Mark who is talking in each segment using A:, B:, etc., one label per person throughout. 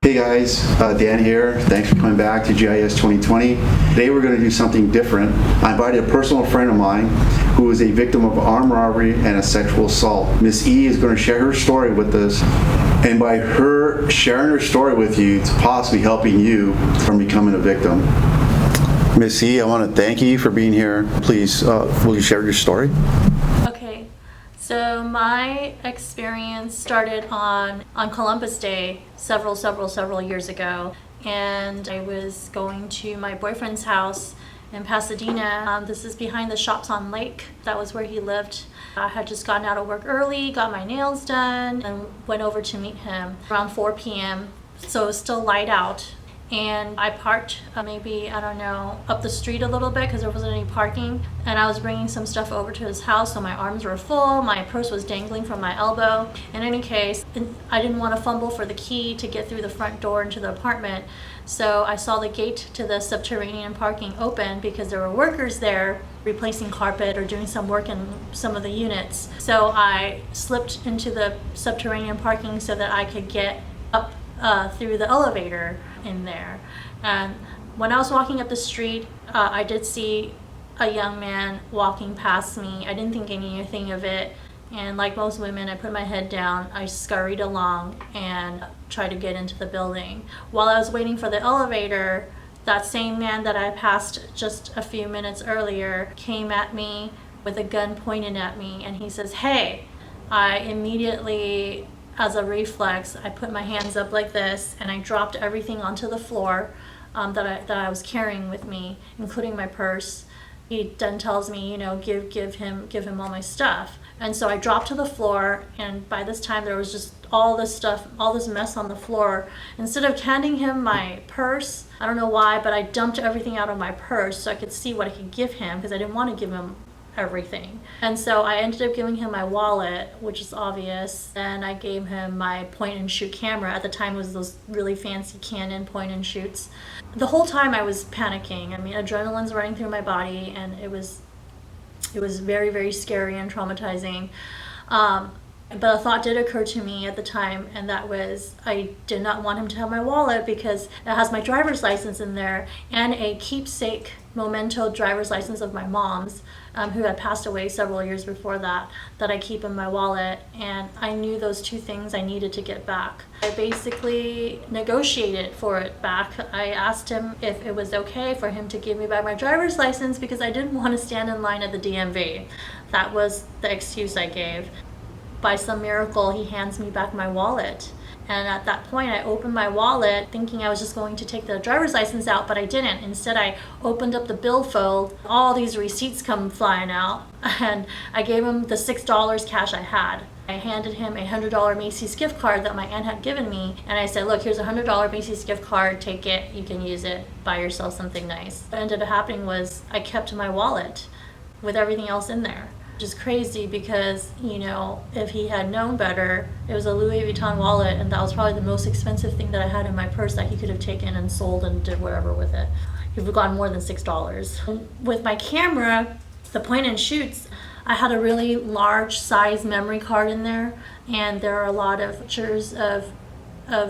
A: Hey guys, Dan here. Thanks for coming back to GIS 2020. Today we're going to do something different. I invited a personal friend of mine who is a victim of armed robbery and a sexual assault. Miss E is going to share her story with us, and by her sharing her story with you, it's possibly helping you from becoming a victim. Miss E, I want to thank you for being here. Please, will you share your story?
B: Okay, so my experience started on Columbus Day several years ago, and I was going to my boyfriend's house in Pasadena. This is behind the Shops on Lake. That was where he lived. I had just gotten out of work early, got my nails done, and went over to meet him around 4 p.m. So it was still light out. And I parked maybe, I don't know, up the street a little bit because there wasn't any parking. And I was bringing some stuff over to his house, so my arms were full, my purse was dangling from my elbow. In any case, I didn't want to fumble for the key to get through the front door into the apartment. So I saw the gate to the subterranean parking open because there were workers there replacing carpet or doing some work in some of the units. So I slipped into the subterranean parking so that I could get up through the elevator in there. And when I was walking up the street, I did see a young man walking past me. I didn't think anything of it, and like most women, I put my head down, I scurried along and tried to get into the building. While I was waiting for the elevator, that same man that I passed just a few minutes earlier came at me with a gun pointed at me, and he says, "Hey." I immediately, as a reflex, I put my hands up like this and I dropped everything onto the floor that I was carrying with me, including my purse. He then tells me, you know, give him all my stuff. And so I dropped to the floor, and by this time there was just all this stuff, all this mess on the floor. Instead of handing him my purse, I don't know why, but I dumped everything out of my purse so I could see what I could give him, because I didn't want to give him everything. And so I ended up giving him my wallet, which is obvious, and I gave him my point and shoot camera. At the time it was those really fancy Canon point and shoots. The whole time I was panicking. I mean, adrenaline's running through my body, and it was very, very scary and traumatizing. But a thought did occur to me at the time, and that was I did not want him to have my wallet because it has my driver's license in there and a keepsake memento driver's license of my mom's, who had passed away several years before that I keep in my wallet. And I knew those two things I needed to get back. I basically negotiated for it back. I asked him if it was okay for him to give me back my driver's license because I didn't want to stand in line at the DMV. That was the excuse I gave. By some miracle, he hands me back my wallet. And at that point, I opened my wallet thinking I was just going to take the driver's license out, but I didn't. Instead, I opened up the billfold. All these receipts come flying out, and I gave him the $6 cash I had. I handed him a $100 Macy's gift card that my aunt had given me, and I said, "Look, here's a $100 Macy's gift card. Take it. You can use it. Buy yourself something nice." What ended up happening was I kept my wallet with everything else in there. Which is crazy because, you know, if he had known better, it was a Louis Vuitton wallet, and that was probably the most expensive thing that I had in my purse that he could have taken and sold and did whatever with it. He would have gotten more than $6. With my camera, the point and shoots, I had a really large size memory card in there, and there are a lot of pictures of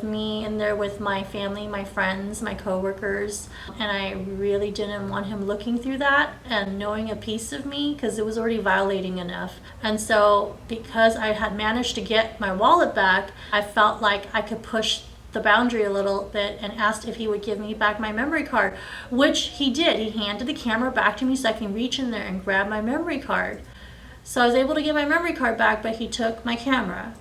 B: me in there with my family, my friends, my coworkers, and I really didn't want him looking through that and knowing a piece of me because it was already violating enough. And so because I had managed to get my wallet back, I felt like I could push the boundary a little bit and asked if he would give me back my memory card, which he did. He handed the camera back to me so I can reach in there and grab my memory card. So I was able to get my memory card back, but he took my camera.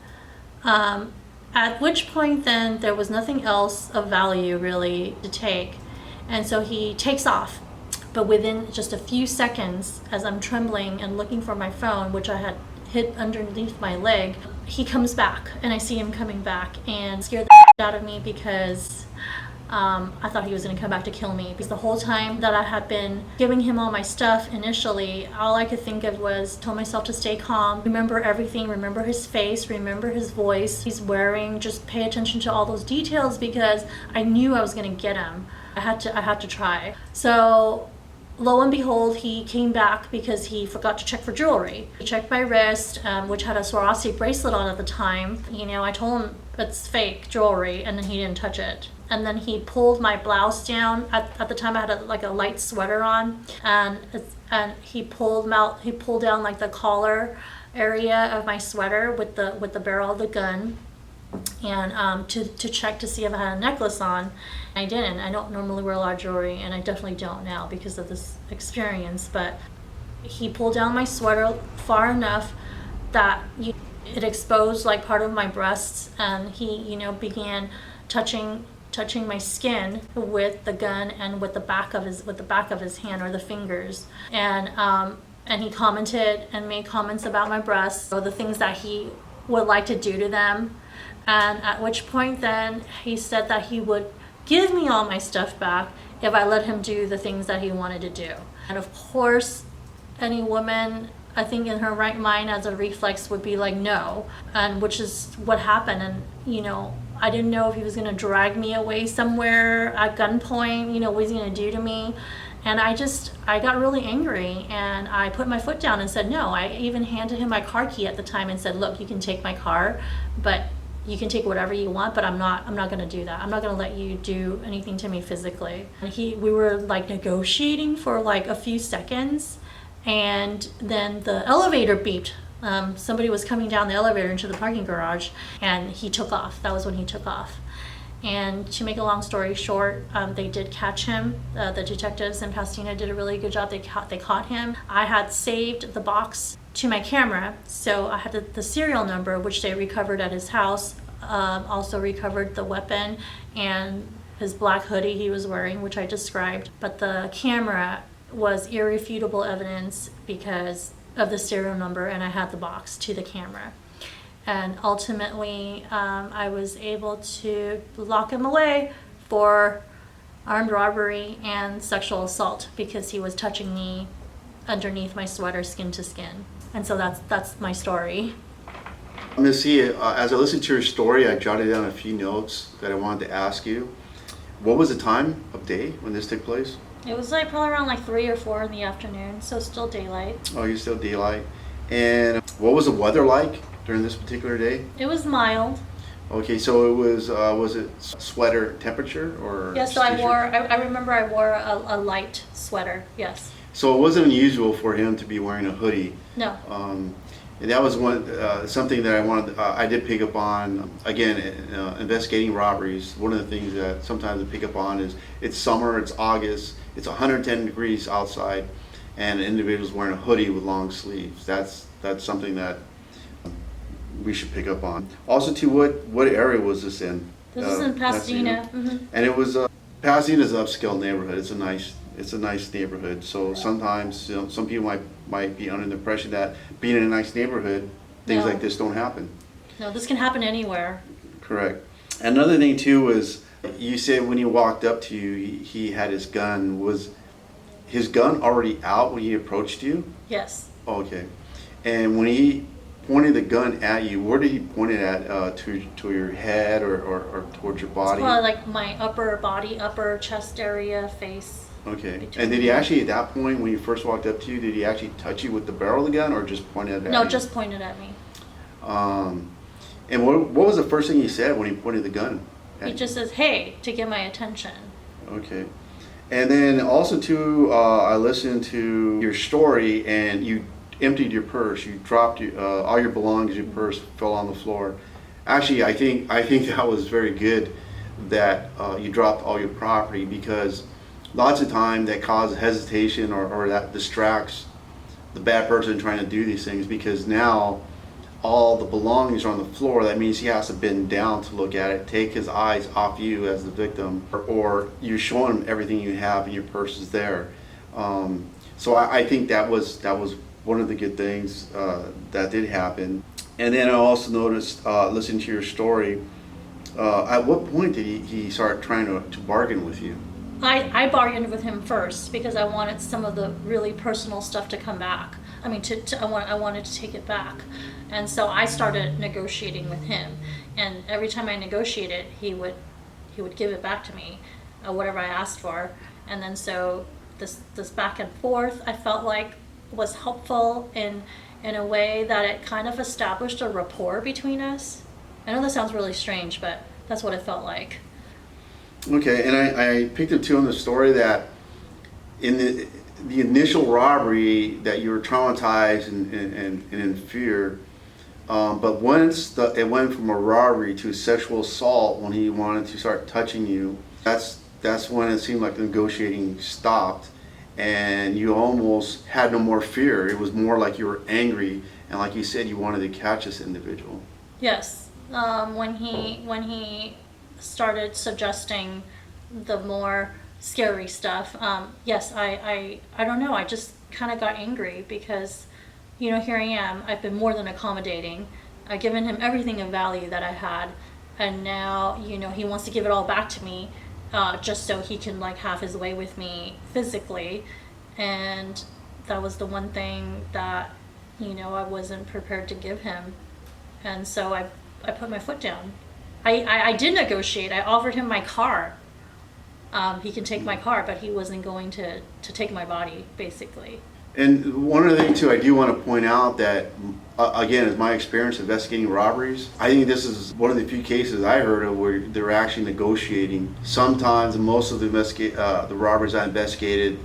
B: At which point then there was nothing else of value really to take. And so he takes off. But within just a few seconds, as I'm trembling and looking for my phone, which I had hid underneath my leg, he comes back, and I see him coming back, and scared the out of me because I thought he was going to come back to kill me. Because the whole time that I had been giving him all my stuff initially, all I could think of was told myself to stay calm, remember everything, remember his face, remember his voice, he's wearing, just pay attention to all those details because I knew I was going to get him. I had to try. So lo and behold, he came back because he forgot to check for jewelry. He checked my wrist, which had a Swarovski bracelet on at the time. You know, I told him it's fake jewelry, and then he didn't touch it. And then he pulled my blouse down. At the time I had like a light sweater on, and he pulled down like the collar area of my sweater with the barrel of the gun, and to check to see if I had a necklace on. I didn't. I don't normally wear a lot of jewelry, and I definitely don't now because of this experience. But he pulled down my sweater far enough that it exposed like part of my breasts, and he began touching my skin with the gun and with the back of his hand or the fingers, and he commented and made comments about my breasts or the things that he would like to do to them. And at which point then he said that he would give me all my stuff back if I let him do the things that he wanted to do. And of course, any woman, I think in her right mind as a reflex, would be like, no. And which is what happened. And I didn't know if he was going to drag me away somewhere at gunpoint, what he's going to do to me. And I got really angry, and I put my foot down and said no. I even handed him my car key at the time and said, look, you can take my car, but you can take whatever you want, but I'm not going to do that. I'm not going to let you do anything to me physically. And we were like negotiating for like a few seconds, and then the elevator beeped. Somebody was coming down the elevator into the parking garage, and he took off. That was when he took off. And to make a long story short, they did catch him. The detectives in Pasadena did a really good job. They caught him. I had saved the box to my camera, so I had the serial number, which they recovered at his house. Also recovered the weapon and his black hoodie he was wearing, which I described. But the camera was irrefutable evidence because of the serial number, and I had the box to the camera. And ultimately, I was able to lock him away for armed robbery and sexual assault because he was touching me underneath my sweater, skin to skin. And so that's my story.
A: Ms. C, as I listened to your story, I jotted down a few notes that I wanted to ask you. What was the time of day when this took place?
B: It was like probably around like 3 or 4 in the afternoon, so still daylight.
A: Oh, you're still daylight. And what was the weather like during this particular day?
B: It was mild.
A: Okay, so it was it sweater temperature or?
B: Yes, so I remember I wore a light sweater, yes.
A: So it wasn't unusual for him to be wearing a hoodie.
B: No.
A: And that was something that I did pick up on. Again, investigating robberies, one of the things that sometimes I pick up on is it's summer, it's August, it's 110 degrees outside, and an individual's wearing a hoodie with long sleeves. That's something that we should pick up on. Also, too, what area was this in?
B: This is in Pasadena. Mm-hmm.
A: And it was Pasadena's an upscale neighborhood. It's a nice neighborhood. So sometimes some people might be under the impression that being in a nice neighborhood, things like this don't happen.
B: No, this can happen anywhere.
A: Correct. Another thing too was you said when he walked up to you, he had his gun. Was his gun already out when he approached you?
B: Yes.
A: Okay. And when he pointed the gun at you, where did he point it at? To your head or towards your body?
B: It's probably like my upper body, upper chest area, face.
A: Okay. And did he actually, at that point, when you first walked up to you, did he actually touch you with the barrel of the gun or just pointed it at you?
B: No, just pointed at me.
A: And what was the first thing he said when he pointed the gun at
B: He
A: you?
B: just says, hey, to get my attention.
A: Okay. And then also, too, I listened to your story, and you emptied your purse. You dropped all your belongings. Your purse fell on the floor. Actually, I think that was very good that you dropped all your property, because lots of time that causes hesitation or that distracts the bad person trying to do these things, because now all the belongings are on the floor. That means he has to bend down to look at it, take his eyes off you as the victim, or you're showing him everything you have and your purse is there. So I think that was one of the good things that did happen. And then I also noticed, listening to your story, at what point did he start trying to bargain with you?
B: I bargained with him first because I wanted some of the really personal stuff to come back. I mean, I wanted to take it back. And so I started negotiating with him. And every time I negotiated, he would give it back to me, whatever I asked for. And then so this back and forth, I felt like was helpful in a way that it kind of established a rapport between us. I know that sounds really strange, but that's what it felt like.
A: Okay, and I picked up too on the story that in the initial robbery that you were traumatized and in fear, but once it went from a robbery to sexual assault when he wanted to start touching you, that's when it seemed like the negotiating stopped, and you almost had no more fear. It was more like you were angry, and like you said, you wanted to catch this individual.
B: Yes, when he started suggesting the more scary stuff, yes, I don't know. I just kind of got angry because, here I am. I've been more than accommodating. I've given him everything of value that I had, and now he wants to give it all back to me, just so he can like have his way with me physically, and that was the one thing that I wasn't prepared to give him, and so I put my foot down. I did negotiate. I offered him my car. He can take my car, but he wasn't going to take my body, basically.
A: And one other thing too, I do want to point out that, again, is my experience investigating robberies. I think this is one of the few cases I heard of where they're actually negotiating. Sometimes, most of the robberies I investigated,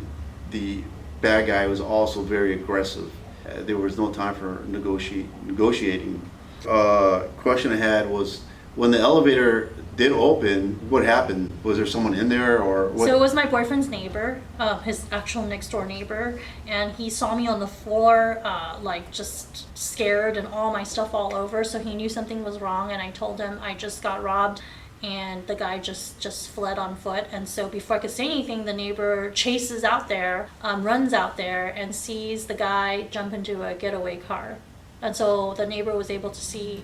A: the bad guy was also very aggressive. There was no time for negotiating. Question I had was, when the elevator did open, what happened? Was there someone in there or what?
B: So it was my boyfriend's neighbor, his actual next door neighbor, and he saw me on the floor, like just scared and all my stuff all over, so he knew something was wrong, and I told him I just got robbed, and the guy just fled on foot. And so before I could say anything, the neighbor chases out there, runs out there, and sees the guy jump into a getaway car. And so the neighbor was able to see,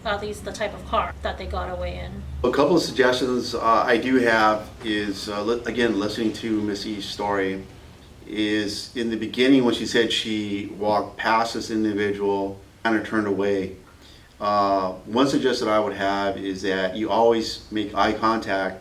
B: at least the type of car that they got away in.
A: A couple of suggestions I do have is, again, listening to Miss E's story, is in the beginning when she said she walked past this individual, kind of turned away. One suggestion I would have is that you always make eye contact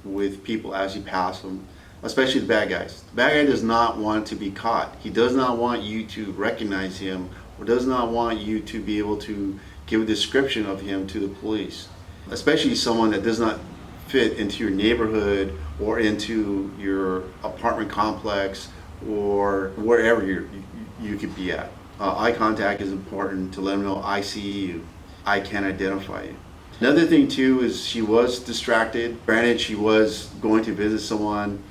A: with people as you pass them, especially the bad guys. The bad guy does not want to be caught. He does not want you to recognize him, or does not want you to be able to give a description of him to the police, especially someone that does not fit into your neighborhood or into your apartment complex or wherever you could be at. Eye contact is important to let them know I see you, I can identify you. Another thing too is she was distracted. Granted, she was going to visit someone.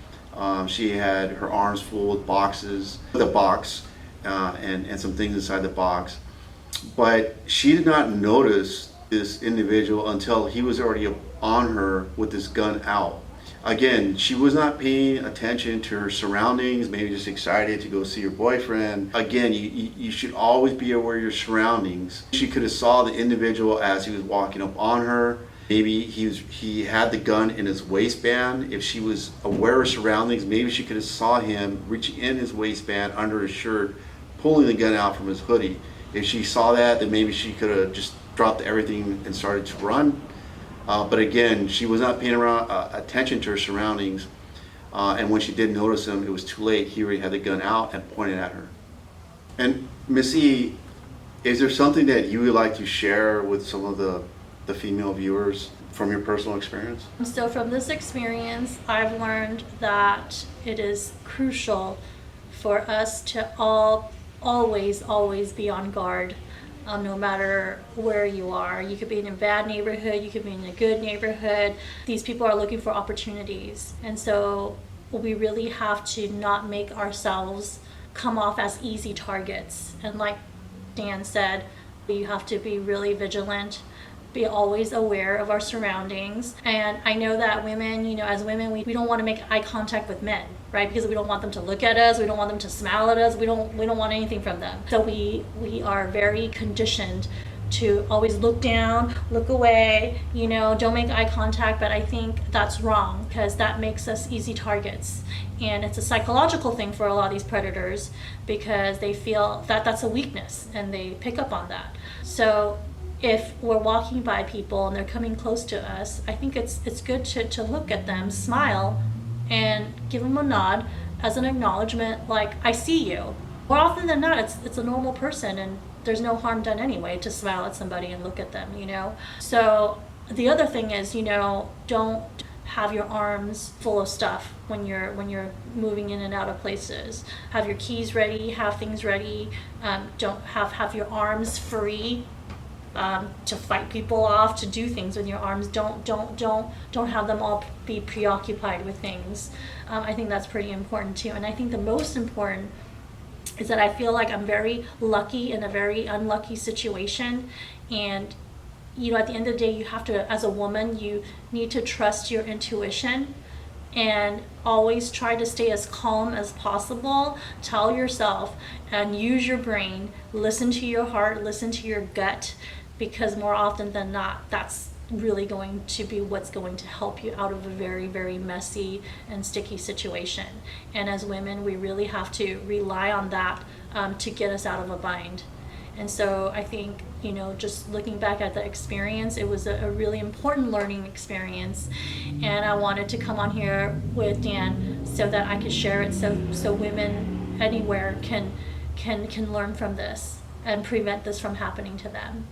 A: She had her arms full with boxes, the box, and some things inside the box. But she did not notice this individual until he was already on her with this gun out. Again, she was not paying attention to her surroundings, maybe just excited to go see her boyfriend. Again, you should always be aware of your surroundings. She could have saw the individual as he was walking up on her. Maybe he had the gun in his waistband. If she was aware of surroundings, maybe she could have saw him reaching in his waistband under his shirt, pulling the gun out from his hoodie. If she saw that, then maybe she could have just dropped everything and started to run. But again, she was not paying attention to her surroundings. And when she did notice him, it was too late. He already had the gun out and pointed at her. And Miss E, is there something that you would like to share with some of the female viewers from your personal experience?
B: So from this experience, I've learned that it is crucial for us to always be on guard, no matter where you are. You could be in a bad neighborhood, you could be in a good neighborhood. These people are looking for opportunities. And so we really have to not make ourselves come off as easy targets. And like Dan said, you have to be really vigilant, be always aware of our surroundings. And I know that women, as women, we don't want to make eye contact with men, right? Because we don't want them to look at us, we don't want them to smile at us, we don't want anything from them. So we are very conditioned to always look down, look away, don't make eye contact. But I think that's wrong, because that makes us easy targets. And it's a psychological thing for a lot of these predators, because they feel that that's a weakness and they pick up on that. So if we're walking by people and they're coming close to us, I think it's good to look at them, smile, and give them a nod as an acknowledgement, like, I see you. More often than not, it's a normal person, and there's no harm done anyway to smile at somebody and look at them, you know? So the other thing is, you know, don't have your arms full of stuff when you're moving in and out of places. Have your keys ready, have things ready. Don't have your arms free to fight people off, to do things with your arms. Don't have them all be preoccupied with things. I think that's pretty important too. And I think the most important is that I feel like I'm very lucky in a very unlucky situation. And you know, at the end of the day, you have to, as a woman, you need to trust your intuition and always try to stay as calm as possible. Tell yourself and use your brain, listen to your heart, listen to your gut, because more often than not, that's really going to be what's going to help you out of a very, very messy and sticky situation. And as women, we really have to rely on that to get us out of a bind. And so I think, you know, just looking back at the experience, it was a really important learning experience. And I wanted to come on here with Dan so that I could share it so women anywhere can learn from this and prevent this from happening to them.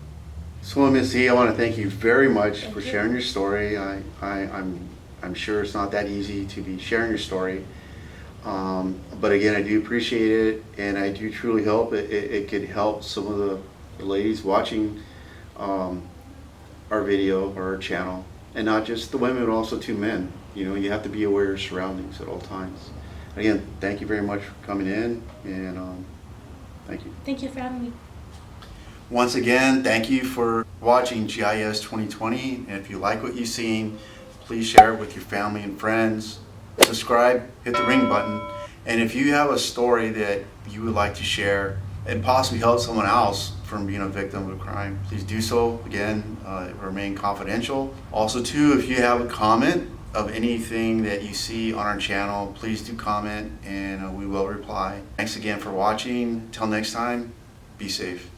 A: So Ms. E, I want to thank you very much
B: Thank
A: for
B: you.
A: sharing your story. I'm sure it's not that easy to be sharing your story. But again, I do appreciate it, and I do truly hope it could help some of the ladies watching our video or our channel, and not just the women, but also to men. You know, you have to be aware of your surroundings at all times. Again, thank you very much for coming in, and thank you.
B: Thank you for having me.
A: Once again, thank you for watching GIS 2020, and if you like what you've seen, please share it with your family and friends. Subscribe, hit the ring button, and if you have a story that you would like to share and possibly help someone else from being a victim of a crime, please do so. Again, remain confidential. Also too, if you have a comment of anything that you see on our channel, please do comment and we will reply. Thanks again for watching. Till next time, be safe.